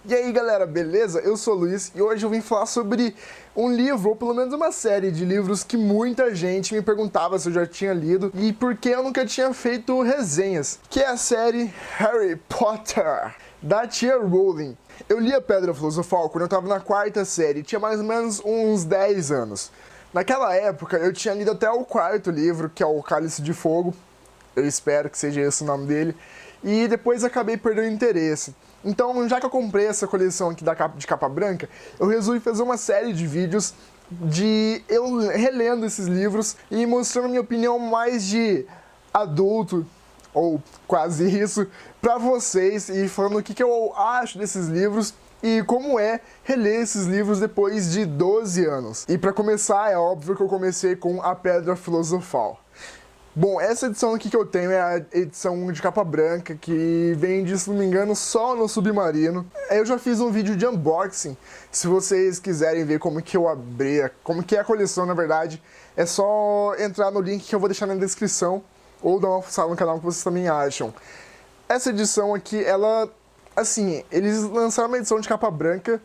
E aí galera, beleza? Eu sou o Luiz e hoje eu vim falar sobre um livro, ou pelo menos uma série de livros que muita gente me perguntava se eu já tinha lido e por que eu nunca tinha feito resenhas, que é a série Harry Potter, da tia Rowling. Eu li a Pedra Filosofal quando eu tava na quarta série, tinha mais ou menos uns 10 anos. Naquela época eu tinha lido até o quarto livro, que é o Cálice de Fogo, eu espero que seja esse o nome dele, e depois acabei perdendo interesse. Então, já que eu comprei essa coleção aqui de capa branca, eu resolvi fazer uma série de vídeos de eu relendo esses livros e mostrando minha opinião mais de adulto, ou quase isso, pra vocês, e falando o que eu acho desses livros e como é reler esses livros depois de 12 anos. E pra começar, é óbvio que eu comecei com A Pedra Filosofal. Bom, essa edição aqui que eu tenho é a edição de capa branca, que vende, se não me engano, só no Submarino. Eu já fiz um vídeo de unboxing, se vocês quiserem ver como que eu abri, como que é a coleção, na verdade, é só entrar no link que eu vou deixar na descrição, ou dar uma fuçada no canal que vocês também acham. Essa edição aqui, ela, assim, eles lançaram uma edição de capa branca,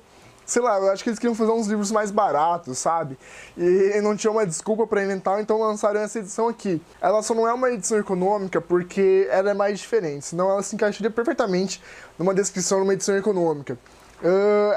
sei lá, eu acho que eles queriam fazer uns livros mais baratos, sabe? E não tinha uma desculpa pra inventar, então lançaram essa edição aqui. Ela só não é uma edição econômica porque ela é mais diferente, senão ela se encaixaria perfeitamente numa descrição numa edição econômica.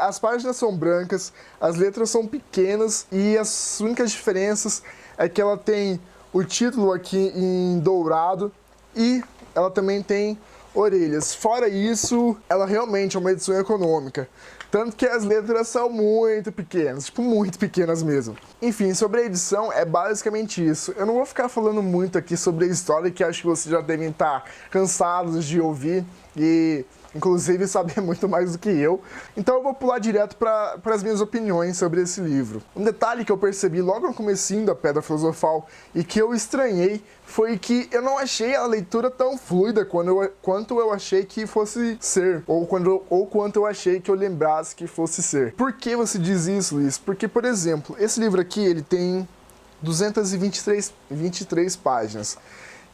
As páginas são brancas, as letras são pequenas e as únicas diferenças é que ela tem o título aqui em dourado e ela também tem orelhas. Fora isso, ela realmente é uma edição econômica. Tanto que as letras são muito pequenas, tipo, muito pequenas mesmo. Enfim, sobre a edição, é basicamente isso. Eu não vou ficar falando muito aqui sobre a história, que acho que vocês já devem estar cansados de ouvir e, inclusive, saber muito mais do que eu. Então eu vou pular direto para as minhas opiniões sobre esse livro. Um detalhe que eu percebi logo no comecinho da Pedra Filosofal e que eu estranhei foi que eu não achei a leitura tão fluida quanto eu achei que fosse ser, ou quanto eu achei que eu lembrasse que fosse ser. Por que você diz isso, Luiz? Porque, por exemplo, esse livro aqui, ele tem 223 páginas.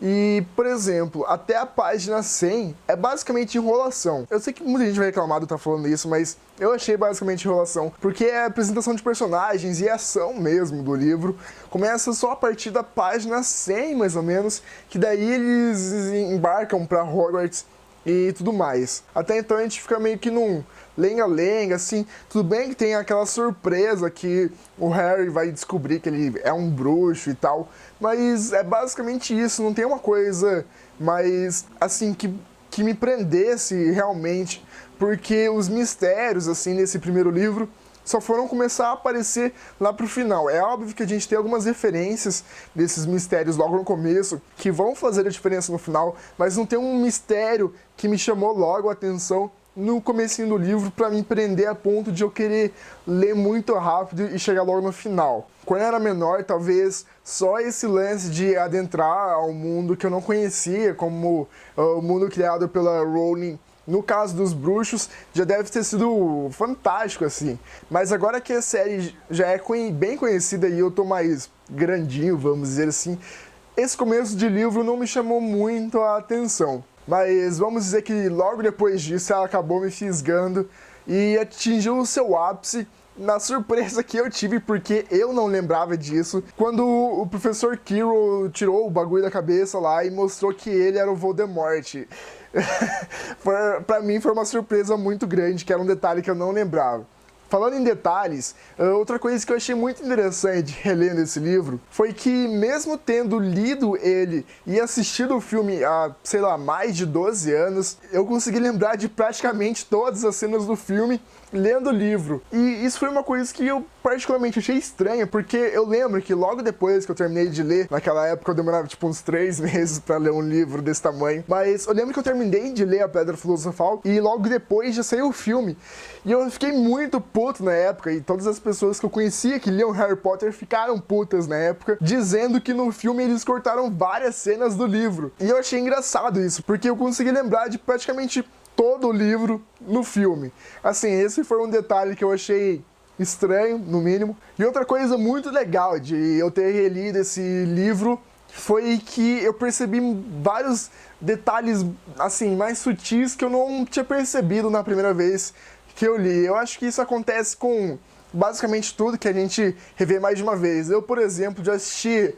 E, por exemplo, até a página 100 é basicamente enrolação. Eu sei que muita gente vai reclamar de eu estar falando isso, mas eu achei basicamente enrolação, porque é a apresentação de personagens e a ação mesmo do livro começa só a partir da página 100, mais ou menos, que daí eles embarcam para Hogwarts e tudo mais. Até então a gente fica meio que num lenga-lenga, assim, tudo bem que tem aquela surpresa que o Harry vai descobrir que ele é um bruxo e tal, mas é basicamente isso, não tem uma coisa mais, assim, que me prendesse realmente, porque os mistérios, assim, nesse primeiro livro só foram começar a aparecer lá pro final. É óbvio que a gente tem algumas referências desses mistérios logo no começo, que vão fazer a diferença no final, mas não tem um mistério que me chamou logo a atenção no comecinho do livro para me prender a ponto de eu querer ler muito rápido e chegar logo no final. Quando eu era menor, talvez só esse lance de adentrar ao mundo que eu não conhecia, como o mundo criado pela Rowling, no caso dos bruxos, já deve ter sido fantástico, assim. Mas agora que a série já é bem conhecida e eu tô mais grandinho, vamos dizer assim, esse começo de livro não me chamou muito a atenção. Mas vamos dizer que logo depois disso ela acabou me fisgando e atingiu o seu ápice na surpresa que eu tive, porque eu não lembrava disso, quando o professor Quirrell tirou o bagulho da cabeça lá e mostrou que ele era o Voldemort. Pra mim foi uma surpresa muito grande, que era um detalhe que eu não lembrava. Falando em detalhes, outra coisa que eu achei muito interessante relendo esse livro foi que, mesmo tendo lido ele e assistido o filme há, sei lá, mais de 12 anos, eu consegui lembrar de praticamente todas as cenas do filme lendo o livro. E isso foi uma coisa que eu particularmente achei estranha, porque eu lembro que logo depois que eu terminei de ler, naquela época eu demorava tipo uns 3 meses pra ler um livro desse tamanho, mas eu lembro que eu terminei de ler A Pedra Filosofal e logo depois já saiu o filme. E eu fiquei muito puto na época, e todas as pessoas que eu conhecia que liam Harry Potter ficaram putas na época, dizendo que no filme eles cortaram várias cenas do livro. E eu achei engraçado isso, porque eu consegui lembrar de praticamente todo o livro no filme. Assim, esse foi um detalhe que eu achei estranho, no mínimo. E outra coisa muito legal de eu ter relido esse livro foi que eu percebi vários detalhes, assim, mais sutis que eu não tinha percebido na primeira vez que eu li. Eu acho que isso acontece com basicamente tudo que a gente revê mais de uma vez. Eu, por exemplo, já assisti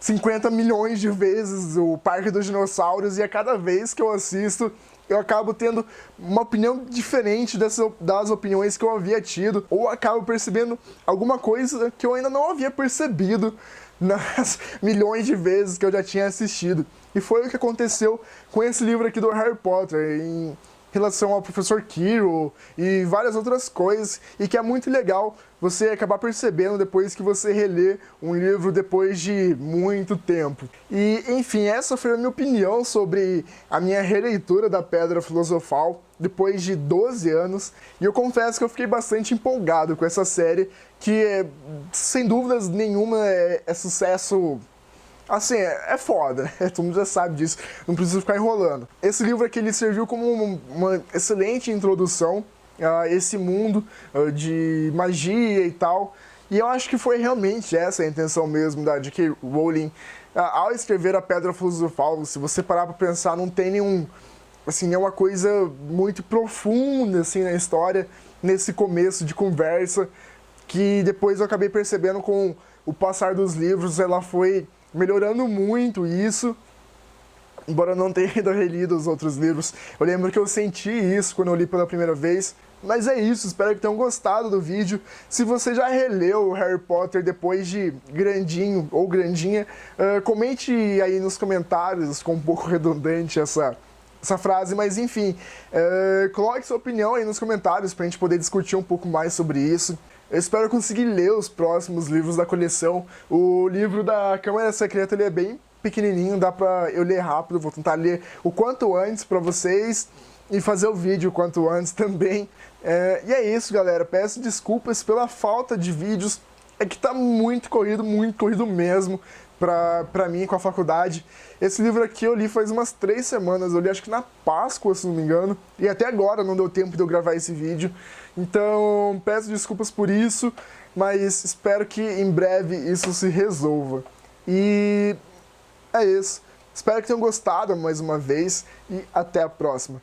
50 milhões de vezes o Parque dos Dinossauros e a cada vez que eu assisto, eu acabo tendo uma opinião diferente das opiniões que eu havia tido, ou acabo percebendo alguma coisa que eu ainda não havia percebido nas milhões de vezes que eu já tinha assistido. E foi o que aconteceu com esse livro aqui do Harry Potter, em relação ao Professor Quirrell e várias outras coisas, e que é muito legal você acabar percebendo depois que você relê um livro depois de muito tempo. E, enfim, essa foi a minha opinião sobre a minha releitura da Pedra Filosofal depois de 12 anos, e eu confesso que eu fiquei bastante empolgado com essa série, que, sem dúvidas nenhuma, é sucesso. Assim, é foda, todo mundo já sabe disso, não precisa ficar enrolando. Esse livro aqui, ele serviu como uma excelente introdução a esse mundo de magia e tal, e eu acho que foi realmente essa a intenção mesmo da J.K. Rowling ao escrever a Pedra Filosofal. Se você parar pra pensar, não tem nenhuma coisa muito profunda assim na história, nesse começo de conversa, que depois eu acabei percebendo com o passar dos livros, ela foi melhorando muito isso, embora eu não tenha ainda relido os outros livros. Eu lembro que eu senti isso quando eu li pela primeira vez. Mas é isso, espero que tenham gostado do vídeo. Se você já releu Harry Potter depois de grandinho ou grandinha, comente aí nos comentários, ficou um pouco redundante essa frase, mas enfim, coloque sua opinião aí nos comentários pra gente poder discutir um pouco mais sobre isso. Eu espero conseguir ler os próximos livros da coleção. O livro da Câmara Secreta, ele é bem pequenininho, dá pra eu ler rápido, vou tentar ler o quanto antes pra vocês e fazer o vídeo o quanto antes também. E é isso, galera, peço desculpas pela falta de vídeos, é que tá muito corrido mesmo pra mim com a faculdade. Esse livro aqui eu li faz umas 3 semanas, eu li acho que na Páscoa, se não me engano, e até agora não deu tempo de eu gravar esse vídeo, então peço desculpas por isso, mas espero que em breve isso se resolva. E é isso, espero que tenham gostado mais uma vez e até a próxima.